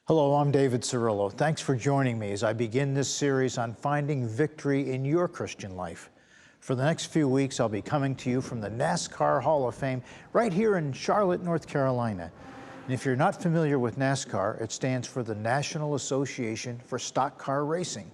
Hello, I'm David Cerullo. Thanks for joining me as I begin this series on finding victory in your Christian life. For the next few weeks, I'll be coming to you from the NASCAR Hall of Fame right here in Charlotte, North Carolina. And if you're not familiar with NASCAR, it stands for the National Association for Stock Car Racing.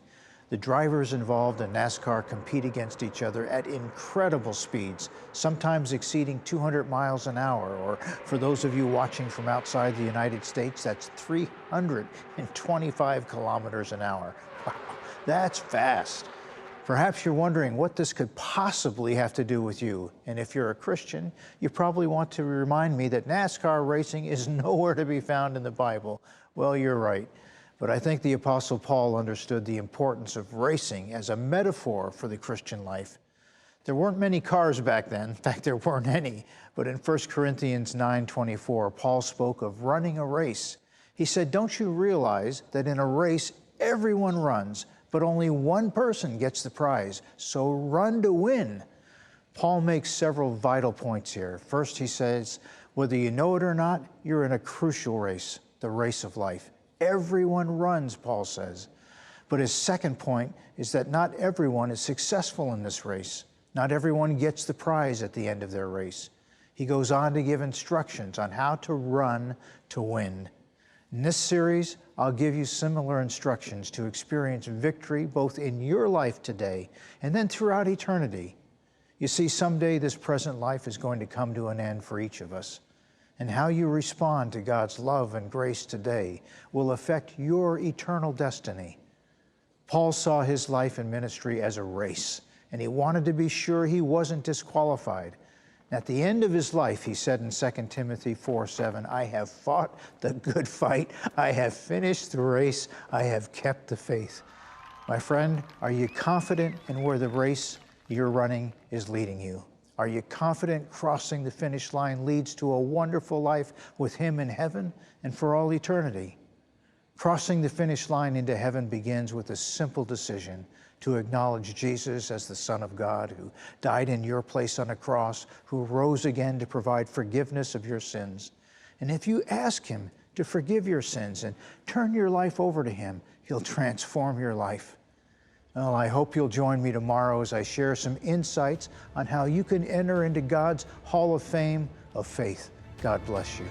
The drivers involved in NASCAR compete against each other at incredible speeds, sometimes exceeding 200 miles an hour, or for those of you watching from outside the United States, that's 325 kilometers an hour. Wow, that's fast. Perhaps you're wondering what this could possibly have to do with you. And if you're a Christian, you probably want to remind me that NASCAR racing is nowhere to be found in the Bible. Well, you're right. But I think the Apostle Paul understood the importance of racing as a metaphor for the Christian life. There weren't many cars back then. In fact, there weren't any. But in 1 Corinthians 9:24, Paul spoke of running a race. He said, "Don't you realize that in a race, everyone runs, but only one person gets the prize? So run to win." Paul makes several vital points here. First, he says, whether you know it or not, you're in a crucial race, the race of life. Everyone runs, Paul says. But his second point is that not everyone is successful in this race. Not everyone gets the prize at the end of their race. He goes on to give instructions on how to run to win. In this series, I'll give you similar instructions to experience victory both in your life today and then throughout eternity. You see, someday this present life is going to come to an end for each of us. And how you respond to God's love and grace today will affect your eternal destiny. Paul saw his life and ministry as a race, and he wanted to be sure he wasn't disqualified. At the end of his life, he said in 2 Timothy 4:7, "I have fought the good fight, I have finished the race, I have kept the faith." My friend, are you confident in where the race you're running is leading you? Are you confident crossing the finish line leads to a wonderful life with Him in heaven and for all eternity? Crossing the finish line into heaven begins with a simple decision to acknowledge Jesus as the Son of God, who died in your place on a cross, who rose again to provide forgiveness of your sins. And if you ask Him to forgive your sins and turn your life over to Him, He'll transform your life. Well, I hope you'll join me tomorrow as I share some insights on how you can enter into God's Hall of Fame of Faith. God bless you.